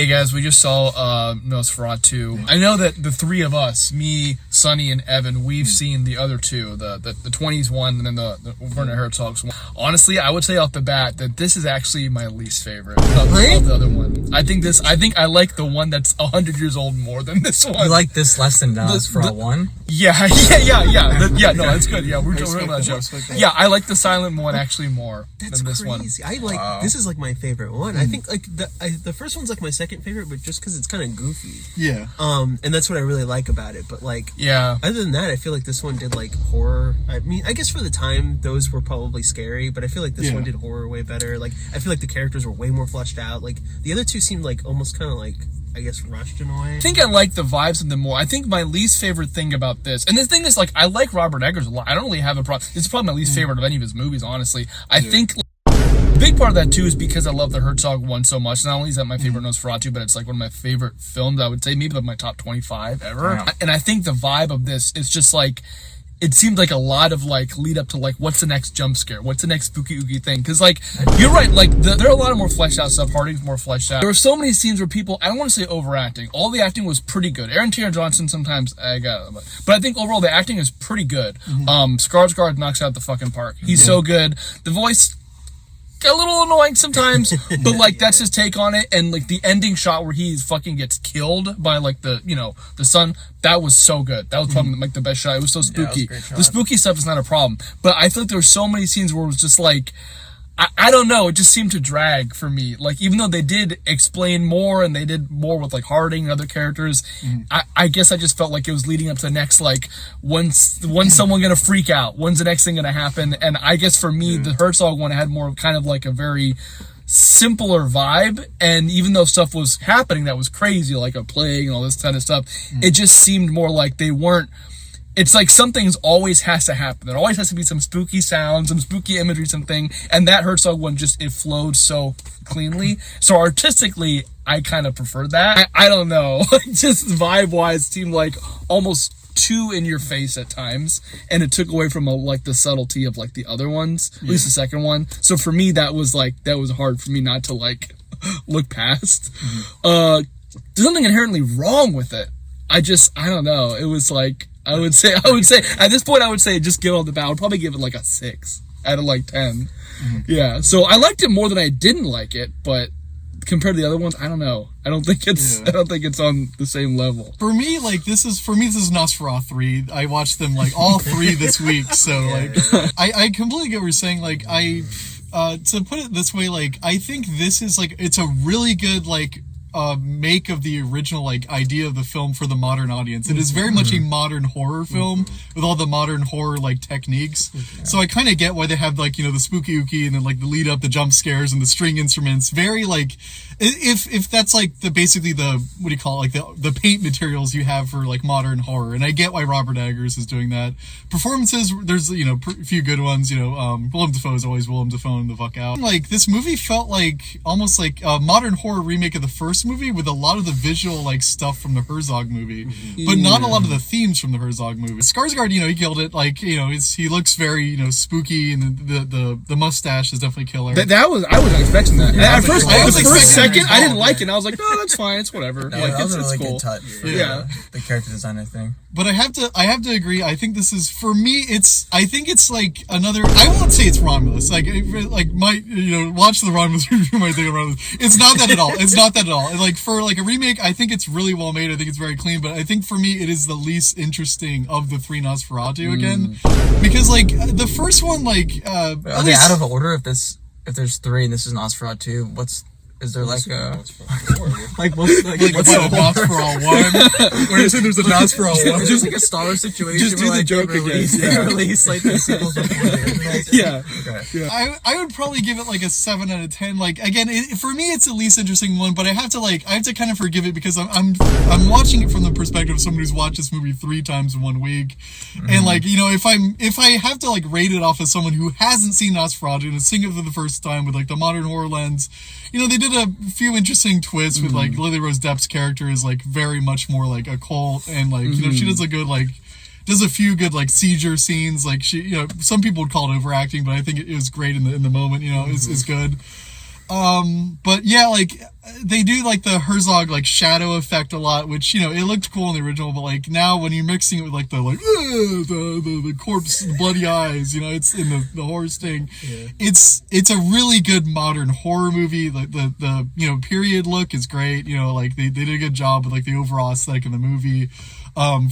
Hey guys, we just saw Nosferatu. I know that the three of us, me, Sonny, and Evan, we've seen the other two, the 20s one and then the Werner Herzog's one. Honestly, I would say off the bat that this is actually my least favorite of the other one. I think I like the one that's 100 years old more than this one. You like this less than Nosferatu 1? Yeah. No, that's good. Yeah, we're talking about that joke. Yeah, I like the silent one actually more than this one. I like this is like my favorite one. I think like the first one's like my second favorite, but just because it's kind of goofy. Yeah. And that's what I really like about it. But like, yeah. Other than that, I feel like this one did like horror. I mean, I guess for the time those were probably scary, but I feel like this one did horror way better. Like, I feel like the characters were way more fleshed out. Like the other two seemed like almost kind of like, I guess, rushed in a way. I think I like the vibes of them more. I think my least favorite thing about this, and the thing is, like, I like Robert Eggers a lot. I don't really have a problem. It's probably my least favorite of any of his movies, honestly. I think a big part of that, too, is because I love the Herzog one so much. Not only is that my favorite Nosferatu, but it's, like, one of my favorite films, I would say. Maybe like my top 25 ever. Yeah. And I think the vibe of this is just, like, it seemed like a lot of, like, lead up to, like, what's the next jump scare? What's the next spooky ooky thing? Because, like, you're right, like, there are a lot of more fleshed out stuff. Harding's more fleshed out. There were so many scenes where people, I don't want to say overacting. All the acting was pretty good. Aaron Taylor Johnson sometimes, but I think overall the acting is pretty good. Skarsgård knocks out the fucking park. He's so good. The voice, a little annoying sometimes, but like that's his take on it. And like the ending shot where he fucking gets killed by like the sun, that was so good. That was probably like the best shot. It was so spooky. The spooky stuff is not a problem, but I feel like there were so many scenes where it was just like, I don't know, it just seemed to drag for me. Like, even though they did explain more and they did more with like Harding and other characters, I guess I just felt like it was leading up to the next, like, when's someone gonna freak out? When's the next thing gonna happen? And I guess for me, the Herzog one had more of kind of like a very simpler vibe, and even though stuff was happening that was crazy, like a plague and all this kind of stuff, it just seemed more like they weren't. It's like something's always has to happen. There always has to be some spooky sound, some spooky imagery, something. And that Herzog one it flowed so cleanly. So artistically, I kind of prefer that. I don't know. Just vibe-wise, it seemed like almost too in your face at times. And it took away from like the subtlety of like the other ones, at least the second one. So for me, that was hard for me not to like look past. There's nothing inherently wrong with it. I don't know. It was like, I would say at this point, I would say just give it on the bat. I would probably give it like a 6 out of like 10. Yeah. So I liked it more than I didn't like it, but compared to the other ones, I don't know. I don't think it's on the same level. For me, this is Nosferatu 3. I watched them like all 3 this week. So I completely get what you're saying. Like to put it this way, like I think this is like, it's a really good like make of the original like idea of the film for the modern audience. It is very much a modern horror film with all the modern horror like techniques. So I kind of get why they have like, the spooky ooky and then like the lead up, the jump scares and the string instruments. Very like, if that's like basically the, what do you call it, like the paint materials you have for like modern horror. And I get why Robert Eggers is doing that. Performances, there's a few good ones. Willem Dafoe is always Willem Dafoe the fuck out. Like this movie felt like almost like a modern horror remake of the first movie with a lot of the visual like stuff from the Herzog movie, but not a lot of the themes from the Herzog movie. Skarsgård, he killed it. Like he looks very spooky, and the mustache is definitely killer. I wasn't expecting that. At first, second, I didn't like it. And I was like, no, that's fine. It's whatever. No, that was a really good touch. The character design thing. But I have to agree. I think this is, for me, I think it's like another, I won't say it's Romulus. Like watch the Romulus review, might think of Romulus. It's not that at all. It's not that at all. Like for like a remake, I think it's really well made. I think it's very clean, but I think for me, it is the least interesting of the 3 Nosferatu again. Because like the first one, like, are they out of order if there's 3 and this is Nosferatu? Is there like a what's a Nosferatu 1? Where you say there's a Nosferatu 1? It's just like a Star Wars situation. Just do the joke again. Release like the sequels before the originals. Yeah. Okay. Yeah. I would probably give it like a 7 out of 10. Like again, for me, it's the least interesting one, but I have to kind of forgive it because I'm watching it from the perspective of someone who's watched this movie 3 times in 1 week, and like if I have to like rate it off as someone who hasn't seen Nosferatu and is seeing it for the first time with like the modern horror lens. They did a few interesting twists with like Lily Rose Depp's character is like very much more like a cult, and like she does a few good like seizure scenes. Like she, some people would call it overacting, but I think it was great in the moment. Is good. But yeah, like they do like the Herzog like shadow effect a lot, which, you know, it looked cool in the original, but like now when you're mixing it with like the corpse, the bloody eyes, you know, it's in the horror sting. Yeah. It's a really good modern horror movie. The you know, period look is great. You know, like they did a good job with like the overall aesthetic of the movie.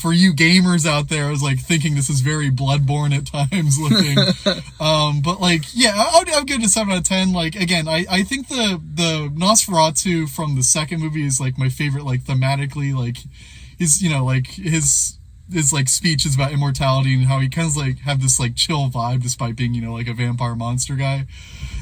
For you gamers out there, I was like thinking this is very Bloodborne at times looking. But like, yeah, I'll give it a 7 out of 10. Like, again, I think the Nosferatu from the second movie is like my favorite, like thematically, like his, you know, like his like speech is about immortality and how he kind of like have this like chill vibe despite being, you know, like a vampire monster guy.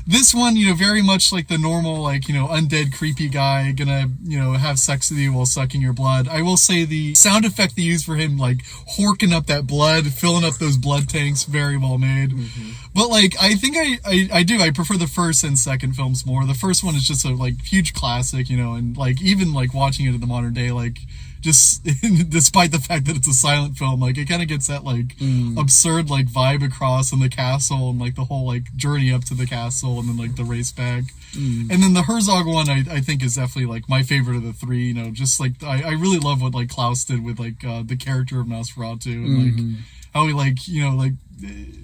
This one, you know, very much like the normal, like, you know, undead creepy guy gonna, you know, have sex with you while sucking your blood. I will say the sound effect they use for him, like horking up that blood, filling up those blood tanks, very well made. Mm-hmm. But like, I think I prefer the first and second films more. The first one is just a like huge classic, you know, and like even like watching it in the modern day, like just despite the fact that it's a silent film, like it kind of gets that like absurd like vibe across in the castle and like the whole like journey up to the castle and then like the race back. And then the Herzog one I think is definitely like my favorite of the three. You know, just like I really love what like Klaus did with like the character of Nosferatu and like how he like, you know, like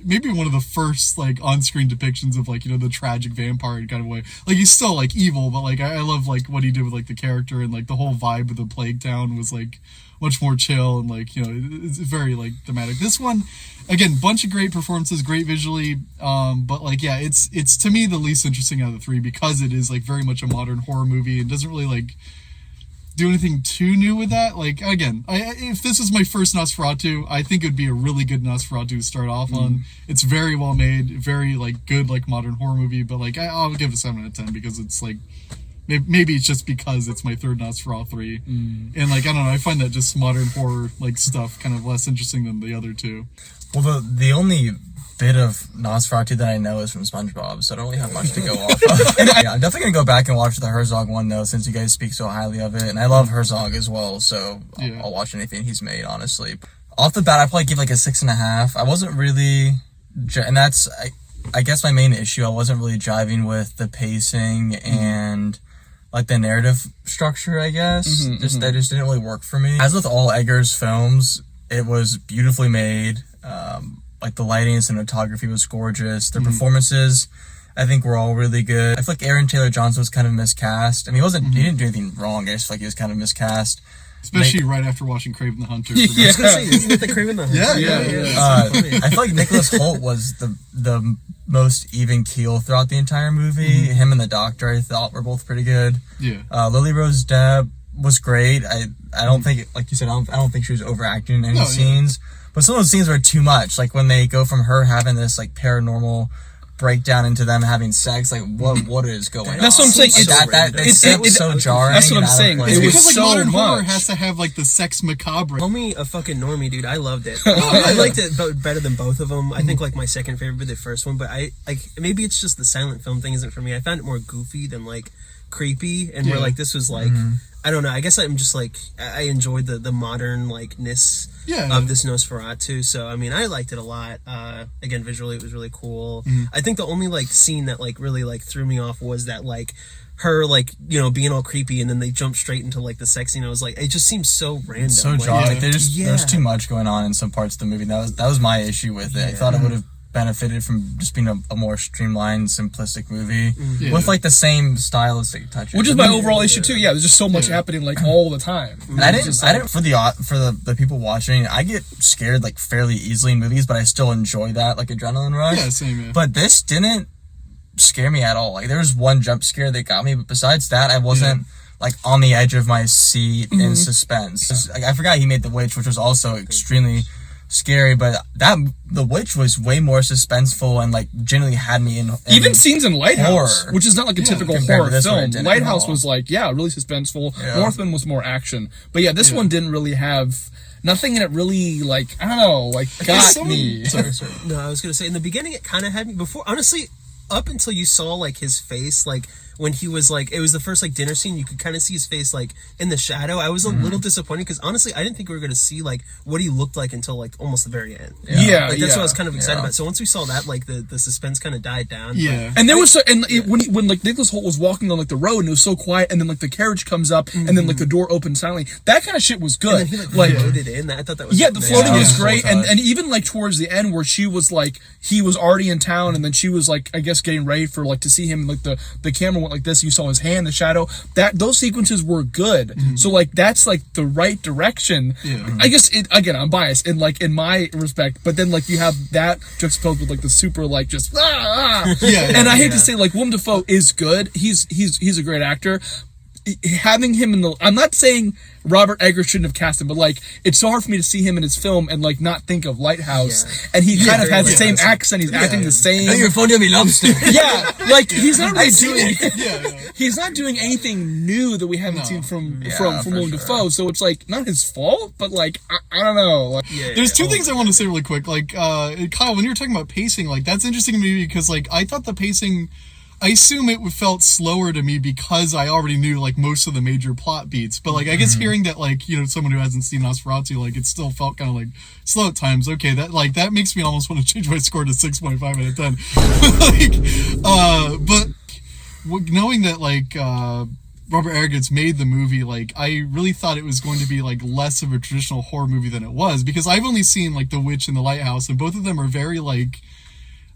maybe one of the first like on-screen depictions of like, you know, the tragic vampire kind of way. Like he's still like evil, but like I love like what he did with like the character and like the whole vibe of the plague town was like much more chill and like, you know, it's very like thematic. This one, again, bunch of great performances, great visually, but like, yeah, it's to me the least interesting out of the three because it is like very much a modern horror movie and doesn't really like do anything too new with that. Like, again, if this was my first Nosferatu, I think it would be a really good Nosferatu to start off on. It's very well made, very like good like modern horror movie, but like I'll give it a 7 out of 10 because it's like maybe it's just because it's my third Nosferatu 3 and like I don't know, I find that just modern horror like stuff kind of less interesting than the other two. Well, the only bit of Nosferatu that I know is from SpongeBob, so I don't really have much to go off of. And yeah, I'm definitely gonna go back and watch the Herzog one though, since you guys speak so highly of it, and I love Herzog as well, so I'll watch anything he's made, honestly. Off the bat, I'd probably give like a 6.5. I wasn't really, and that's I guess my main issue. I wasn't really jiving with the pacing and like the narrative structure, I guess. That just didn't really work for me. As with all Eggers films, it was beautifully made. Like the lighting and cinematography was gorgeous. The performances, I think, were all really good. I feel like Aaron Taylor Johnson was kind of miscast. I mean, he didn't do anything wrong. I just feel like he was kind of miscast. Especially right after watching Kraven the Hunter. I was gonna say, isn't it the Kraven the Hunter? Yeah. I feel like Nicholas Hoult was the most even keel throughout the entire movie. Him and the Doctor, I thought, were both pretty good. Yeah. Lily Rose Depp was great. I don't think, like you said, I don't think she was overacting in any scenes. But some of those scenes were too much. Like when they go from her having this like paranormal breakdown into them having sex, like what is going on? That's what I'm saying. It's so jarring. That's what I'm saying. It's because like so modern much. horror has to have like the sex macabre. Call me a fucking normie, dude. I loved it. I liked it better than both of them. I think like my second favorite would be the first one, but I like maybe it's just the silent film thing isn't for me. I found it more goofy than like creepy, and where like this was like I don't know. I guess I'm just like I enjoyed the modern likeness of this Nosferatu. So I mean, I liked it a lot. Again, visually, it was really cool. I think the only like scene that like really like threw me off was that like her like, you know, being all creepy and then they jump straight into like the sex scene. I was like, it just seems so random. So jarring. Like, there's too much going on in some parts of the movie. That was my issue with it. I thought it would have benefited from just being a more streamlined, simplistic movie with like the same stylistic touches. Which is my overall issue too. Yeah, there's just so much happening like all the time. And I didn't for the people watching. I get scared like fairly easily in movies, but I still enjoy that like adrenaline rush. Yeah, same. Yeah. But this didn't scare me at all. Like there was one jump scare that got me, but besides that, I wasn't like on the edge of my seat in suspense. Like, I forgot he made The Witch, which was also extremely scary, but The Witch was way more suspenseful and like genuinely had me in even scenes in Lighthouse, horror. Which is not like a typical horror film. Lighthouse was like really suspenseful. Northman was more action, but this one didn't really have nothing in it really like I don't know like got me. Sorry. No, I was gonna say in the beginning it kind of had me before. Honestly, up until you saw like his face, like when he was like, it was the first like dinner scene, you could kind of see his face like in the shadow. I was a little disappointed because honestly, I didn't think we were going to see like what he looked like until like almost the very end. Yeah, Like that's what I was kind of excited about. So once we saw that, like the suspense kind of died down. Yeah. And there was when like Nicholas Hoult was walking on like the road and it was so quiet, and then like the carriage comes up and then like the door opens silently. That kind of shit was good. And then he like floated in. I thought that was the floating was great, Yeah. and even like towards the end where she was like he was already in town, and then she was like I guess getting ready for like to see him, like the camera went like this, you saw his hand, the shadow. Those sequences were good. So like that's like the right direction. I guess again I'm biased in my respect, but then like you have that juxtaposed with like the super like just and I hate to say like Willem Dafoe is good. He's a great actor. Having him in the, I'm not saying Robert Eggers shouldn't have cast him, but like it's so hard for me to see him in his film and like not think of Lighthouse. And he kind of has the same accent. He's acting the same. Now you're phone me lobster. Yeah, like he's not really doing. Yeah. He's not doing anything new that we haven't seen from for Willem Dafoe. So it's like not his fault, but like I don't know. Like, There's two things I want to say really quick. Like, Kyle, when you were talking about pacing, like that's interesting to me because like I thought the pacing, I assume it felt slower to me because I already knew like most of the major plot beats. But like I guess hearing that like, you know, someone who hasn't seen Nosferatu, like it still felt kind of like slow at times. Okay, that makes me almost want to change my score to 6.5 out of 10. But knowing that like Robert Eggers made the movie, like I really thought it was going to be like less of a traditional horror movie than it was, because I've only seen like The Witch and The Lighthouse, and both of them are very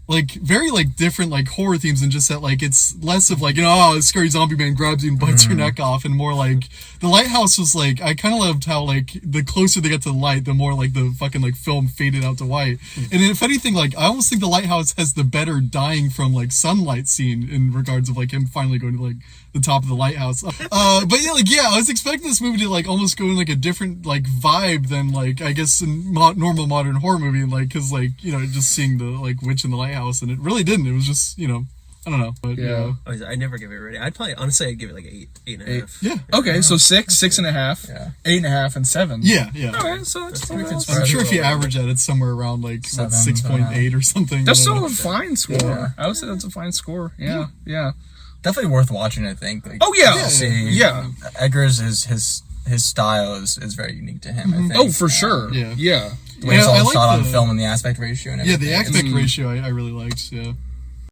very different like horror themes, and just that like it's less of like, you know, a scary zombie man grabs you and bites your neck off, and more like The Lighthouse was like, I kind of loved how like the closer they got to the light, the more like the fucking like film faded out to white. And if anything, like I almost think The Lighthouse has the better dying from like sunlight scene in regards of like him finally going to like the top of the lighthouse. But I was expecting this movie to like almost go in like a different like vibe than like I guess in normal modern horror movie, like because like, you know, just seeing the like witch in the lighthouse, and it really didn't. It was just, you know, I don't know, but Yeah. I never give it a rating. I'd give it like 8.5. yeah. okay, so 6.5, 8.5, and 7. Yeah. Okay, so that's I'm sure if you average that, it's somewhere around like 6.8 or something. That's I don't still know. a fine score. Yeah. I would say that's a fine score. Yeah. Definitely worth watching, I think. Like, Oh, yeah. to see Yeah. Eggers is his style is very unique to him, I think. Oh, for sure. Yeah. Yeah. The way it's I all like shot on the- film and the aspect ratio and Yeah, everything. the aspect ratio I really liked. Yeah.